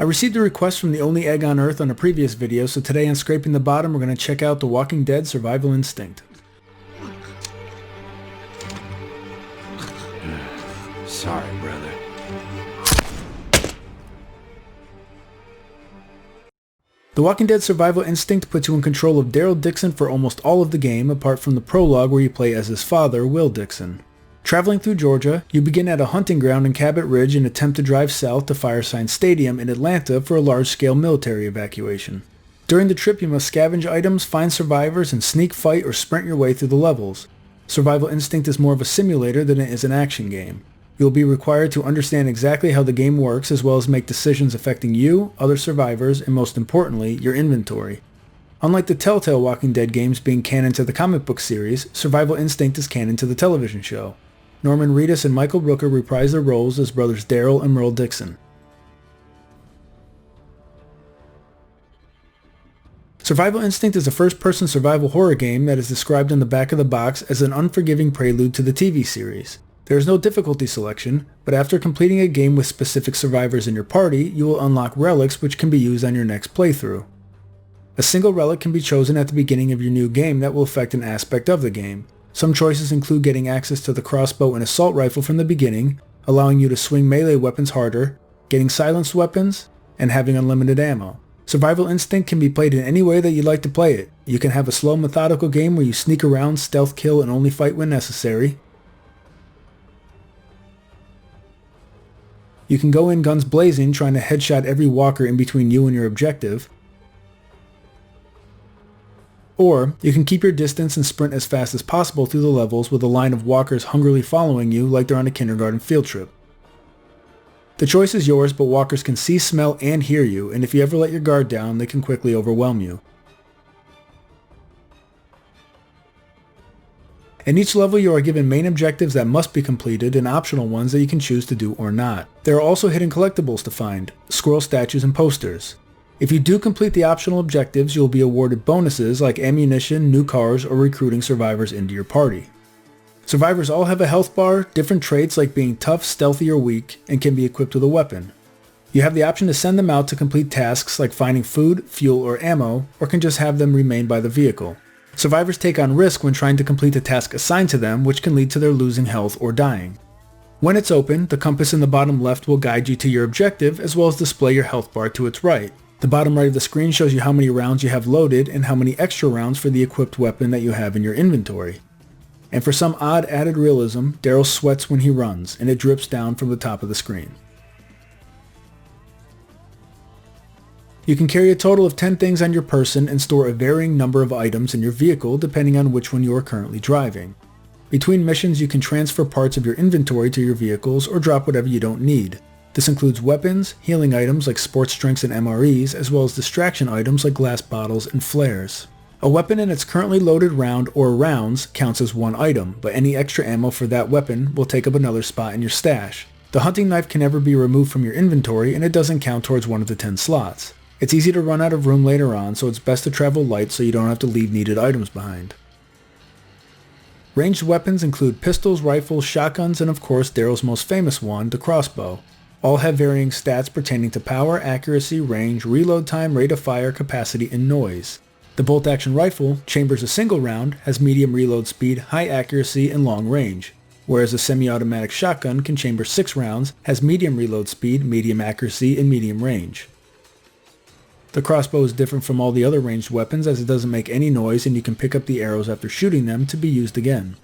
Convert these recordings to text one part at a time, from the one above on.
I received a request from the only egg on Earth on a previous video, so today on Scraping the Bottom we're going to check out The Walking Dead Survival Instinct. Sorry, brother. The Walking Dead Survival Instinct puts you in control of Daryl Dixon for almost all of the game, apart from the prologue where you play as his father, Will Dixon. Traveling through Georgia, you begin at a hunting ground in Cabot Ridge and attempt to drive south to Firesign Stadium in Atlanta for a large-scale military evacuation. During the trip you must scavenge items, find survivors, and sneak fight or sprint your way through the levels. Survival Instinct is more of a simulator than it is an action game. You will be required to understand exactly how the game works as well as make decisions affecting you, other survivors, and most importantly, your inventory. Unlike the Telltale Walking Dead games being canon to the comic book series, Survival Instinct is canon to the television show. Norman Reedus and Michael Rooker reprise their roles as brothers Daryl and Merle Dixon. Survival Instinct is a first-person survival horror game that is described in the back of the box as an unforgiving prelude to the TV series. There is no difficulty selection, but after completing a game with specific survivors in your party, you will unlock relics which can be used on your next playthrough. A single relic can be chosen at the beginning of your new game that will affect an aspect of the game. Some choices include getting access to the crossbow and assault rifle from the beginning, allowing you to swing melee weapons harder, getting silenced weapons, and having unlimited ammo. Survival Instinct can be played in any way that you'd like to play it. You can have a slow, methodical game where you sneak around, stealth kill, and only fight when necessary. You can go in guns blazing, trying to headshot every walker in between you and your objective. Or, you can keep your distance and sprint as fast as possible through the levels with a line of walkers hungrily following you like they're on a kindergarten field trip. The choice is yours, but walkers can see, smell, and hear you, and if you ever let your guard down, they can quickly overwhelm you. In each level you are given main objectives that must be completed and optional ones that you can choose to do or not. There are also hidden collectibles to find, squirrel statues and posters. If you do complete the optional objectives, you will be awarded bonuses like ammunition, new cars, or recruiting survivors into your party. Survivors all have a health bar, different traits like being tough, stealthy, or weak, and can be equipped with a weapon. You have the option to send them out to complete tasks like finding food, fuel, or ammo, or can just have them remain by the vehicle. Survivors take on risk when trying to complete the task assigned to them, which can lead to their losing health or dying. When it's open, the compass in the bottom left will guide you to your objective as well as display your health bar to its right. The bottom right of the screen shows you how many rounds you have loaded and how many extra rounds for the equipped weapon that you have in your inventory. And for some odd added realism, Daryl sweats when he runs, and it drips down from the top of the screen. You can carry a total of 10 things on your person and store a varying number of items in your vehicle depending on which one you are currently driving. Between missions you can transfer parts of your inventory to your vehicles or drop whatever you don't need. This includes weapons, healing items like sports drinks and MREs, as well as distraction items like glass bottles and flares. A weapon in its currently loaded round or rounds counts as one item, but any extra ammo for that weapon will take up another spot in your stash. The hunting knife can never be removed from your inventory and it doesn't count towards one of the 10 slots. It's easy to run out of room later on, so it's best to travel light so you don't have to leave needed items behind. Ranged weapons include pistols, rifles, shotguns, and of course Daryl's most famous one, the crossbow. All have varying stats pertaining to power, accuracy, range, reload time, rate of fire, capacity, and noise. The bolt-action rifle chambers a single round, has medium reload speed, high accuracy, and long range, whereas a semi-automatic shotgun can chamber 6 rounds, has medium reload speed, medium accuracy, and medium range. The crossbow is different from all the other ranged weapons as it doesn't make any noise and you can pick up the arrows after shooting them to be used again.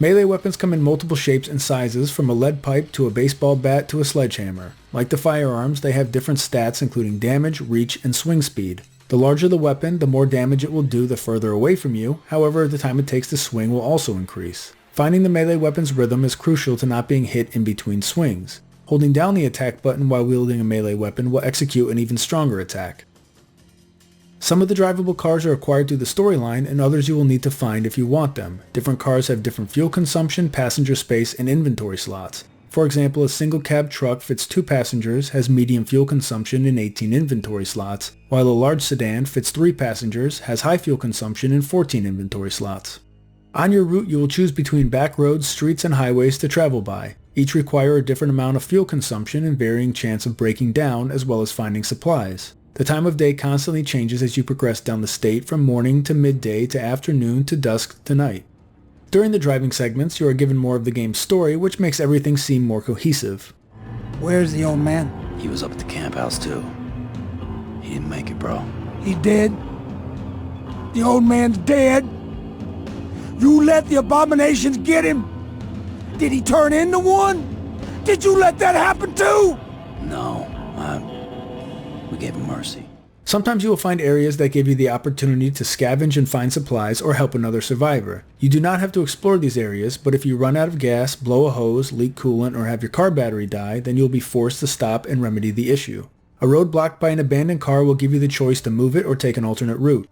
Melee weapons come in multiple shapes and sizes, from a lead pipe to a baseball bat to a sledgehammer. Like the firearms, they have different stats including damage, reach, and swing speed. The larger the weapon, the more damage it will do the further away from you, however the time it takes to swing will also increase. Finding the melee weapon's rhythm is crucial to not being hit in between swings. Holding down the attack button while wielding a melee weapon will execute an even stronger attack. Some of the drivable cars are acquired through the storyline and others you will need to find if you want them. Different cars have different fuel consumption, passenger space, and inventory slots. For example, a single cab truck fits 2 passengers, has medium fuel consumption and 18 inventory slots, while a large sedan fits 3 passengers, has high fuel consumption and 14 inventory slots. On your route you will choose between back roads, streets, and highways to travel by. Each require a different amount of fuel consumption and varying chance of breaking down as well as finding supplies. The time of day constantly changes as you progress down the state from morning to midday to afternoon to dusk to night. During the driving segments, you are given more of the game's story, which makes everything seem more cohesive. Where's the old man? He was up at the camp house too. He didn't make it, bro. He dead? The old man's dead? You let the abominations get him? Did he turn into one? Did you let that happen too? No, we gave him mercy. Sometimes you will find areas that give you the opportunity to scavenge and find supplies or help another survivor. You do not have to explore these areas, but if you run out of gas, blow a hose, leak coolant, or have your car battery die, then you'll be forced to stop and remedy the issue. A road blocked by an abandoned car will give you the choice to move it or take an alternate route.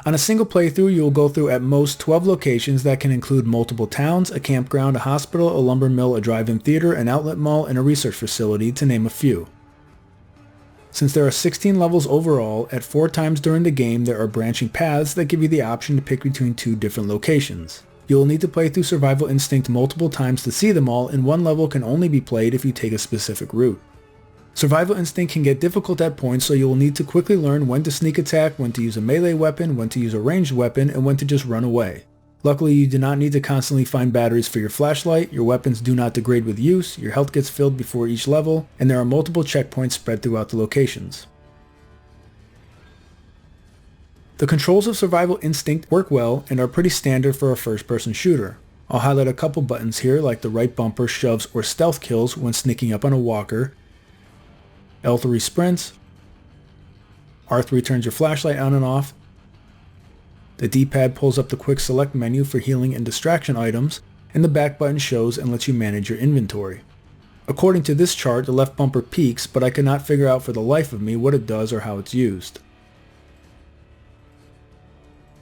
On a single playthrough, you will go through at most 12 locations that can include multiple towns, a campground, a hospital, a lumber mill, a drive-in theater, an outlet mall, and a research facility, to name a few. Since there are 16 levels overall, at 4 times during the game there are branching paths that give you the option to pick between 2 different locations. You will need to play through Survival Instinct multiple times to see them all, and one level can only be played if you take a specific route. Survival Instinct can get difficult at points, so you will need to quickly learn when to sneak attack, when to use a melee weapon, when to use a ranged weapon, and when to just run away. Luckily, you do not need to constantly find batteries for your flashlight, your weapons do not degrade with use, your health gets filled before each level, and there are multiple checkpoints spread throughout the locations. The controls of Survival Instinct work well and are pretty standard for a first-person shooter. I'll highlight a couple buttons here, like the right bumper shoves or stealth kills when sneaking up on a walker, L3 sprints, R3 turns your flashlight on and off, the D-pad pulls up the quick select menu for healing and distraction items, and the back button shows and lets you manage your inventory. According to this chart, the left bumper peaks, but I could not figure out for the life of me what it does or how it's used.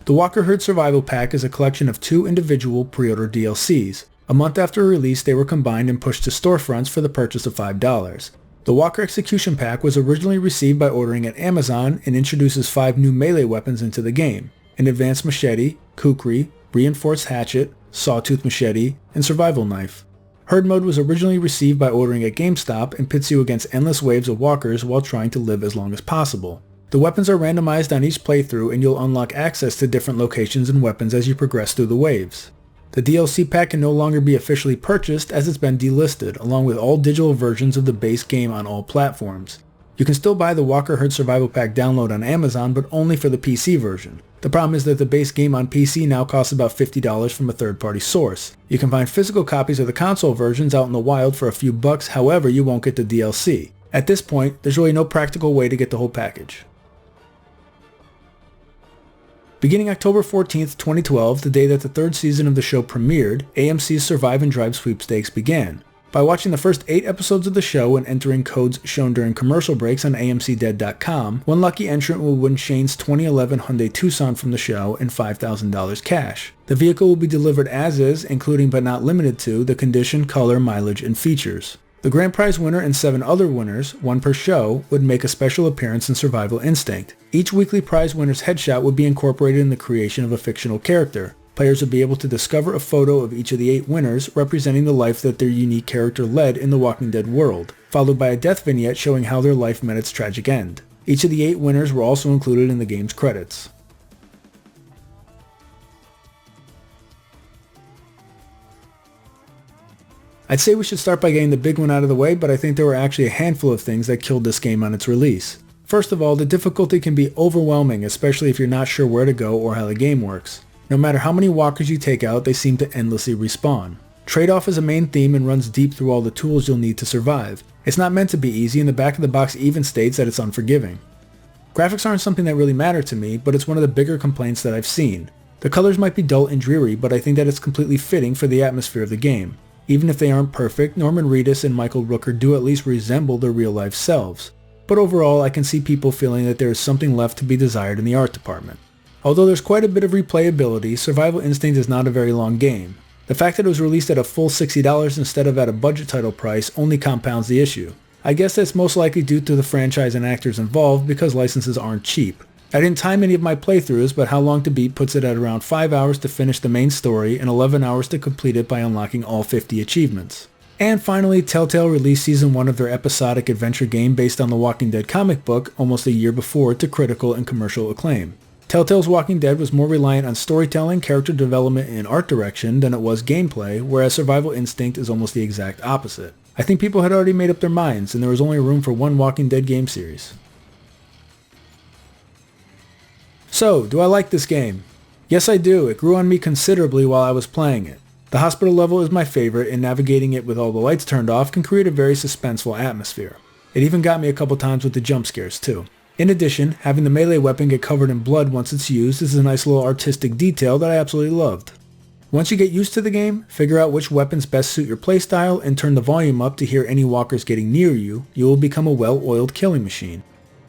The Walker Herd Survival Pack is a collection of 2 individual pre-order DLCs. A month after release, they were combined and pushed to storefronts for the purchase of $5. The Walker Execution Pack was originally received by ordering at Amazon and introduces 5 new melee weapons into the game: an advanced machete, kukri, reinforced hatchet, sawtooth machete, and survival knife. Herd mode was originally received by ordering at GameStop and pits you against endless waves of walkers while trying to live as long as possible. The weapons are randomized on each playthrough, and you'll unlock access to different locations and weapons as you progress through the waves. The DLC pack can no longer be officially purchased as it's been delisted, along with all digital versions of the base game on all platforms. You can still buy the Walker Herd Survival Pack download on Amazon, but only for the PC version. The problem is that the base game on PC now costs about $50 from a third-party source. You can find physical copies of the console versions out in the wild for a few bucks, however you won't get the DLC. At this point, there's really no practical way to get the whole package. Beginning October 14th, 2012, the day that the 3rd season of the show premiered, AMC's Survive and Drive Sweepstakes began. By watching the first 8 episodes of the show and entering codes shown during commercial breaks on AMCdead.com, one lucky entrant will win Shane's 2011 Hyundai Tucson from the show and $5,000 cash. The vehicle will be delivered as is, including but not limited to the condition, color, mileage, and features. The grand prize winner and 7 other winners, one per show, would make a special appearance in Survival Instinct. Each weekly prize winner's headshot would be incorporated in the creation of a fictional character. Players would be able to discover a photo of each of the 8 winners, representing the life that their unique character led in the Walking Dead world, followed by a death vignette showing how their life met its tragic end. Each of the 8 winners were also included in the game's credits. I'd say we should start by getting the big one out of the way, but I think there were actually a handful of things that killed this game on its release. First of all, the difficulty can be overwhelming, especially if you're not sure where to go or how the game works. No matter how many walkers you take out, they seem to endlessly respawn. Trade-off is a main theme and runs deep through all the tools you'll need to survive. It's not meant to be easy, and the back of the box even states that it's unforgiving. Graphics aren't something that really matter to me, but it's one of the bigger complaints that I've seen. The colors might be dull and dreary, but I think that it's completely fitting for the atmosphere of the game. Even if they aren't perfect, Norman Reedus and Michael Rooker do at least resemble their real-life selves. But overall, I can see people feeling that there is something left to be desired in the art department. Although there's quite a bit of replayability, Survival Instinct is not a very long game. The fact that it was released at a full $60 instead of at a budget title price only compounds the issue. I guess that's most likely due to the franchise and actors involved because licenses aren't cheap. I didn't time any of my playthroughs, but How Long to Beat puts it at around 5 hours to finish the main story and 11 hours to complete it by unlocking all 50 achievements. And finally, Telltale released Season 1 of their episodic adventure game based on the Walking Dead comic book almost a year before to critical and commercial acclaim. Telltale's Walking Dead was more reliant on storytelling, character development, and art direction than it was gameplay, whereas Survival Instinct is almost the exact opposite. I think people had already made up their minds, and there was only room for one Walking Dead game series. So, do I like this game? Yes, I do. It grew on me considerably while I was playing it. The hospital level is my favorite, and navigating it with all the lights turned off can create a very suspenseful atmosphere. It even got me a couple times with the jump scares too. In addition, having the melee weapon get covered in blood once it's used is a nice little artistic detail that I absolutely loved. Once you get used to the game, figure out which weapons best suit your playstyle, and turn the volume up to hear any walkers getting near you, you will become a well-oiled killing machine.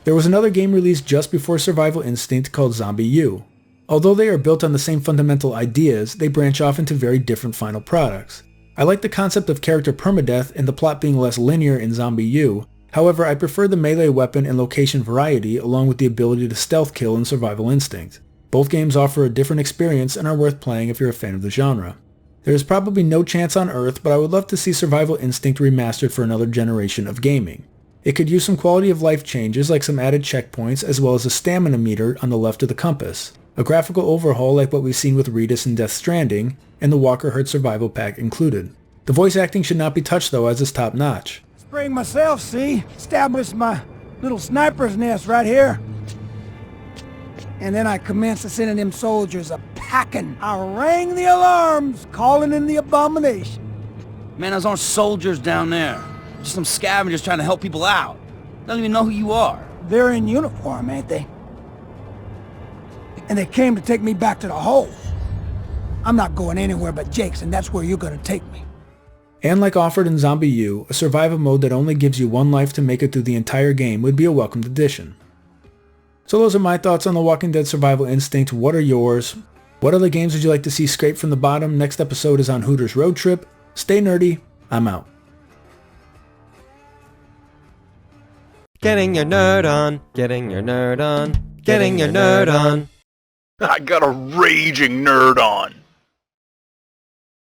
There was another game released just before Survival Instinct called Zombie U. Although they are built on the same fundamental ideas, they branch off into very different final products. I like the concept of character permadeath and the plot being less linear in Zombie U, however I prefer the melee weapon and location variety along with the ability to stealth kill in Survival Instinct. Both games offer a different experience and are worth playing if you're a fan of the genre. There is probably no chance on Earth, but I would love to see Survival Instinct remastered for another generation of gaming. It could use some quality of life changes like some added checkpoints as well as a stamina meter on the left of the compass, a graphical overhaul like what we've seen with Redis and Death Stranding, and the Walker Herd Survival Pack included. The voice acting should not be touched though, as it's top notch. Spring myself, see? Established my little sniper's nest right here. And then I commenced to sending them soldiers a-packing. I rang the alarms, calling in the abomination. Man, those aren't soldiers down there. Just some scavengers trying to help people out. They don't even know who you are. They're in uniform, ain't they? And they came to take me back to the hole. I'm not going anywhere but Jake's, and that's where you're gonna take me. And like offered in Zombie U, a survival mode that only gives you one life to make it through the entire game would be a welcomed addition. So those are my thoughts on The Walking Dead Survival Instinct. What are yours? What other games would you like to see scraped from the bottom? Next episode is on Hooters Road Trip. Stay nerdy. I'm out. Getting your nerd on, getting your nerd on, getting your nerd on. I got a raging nerd on.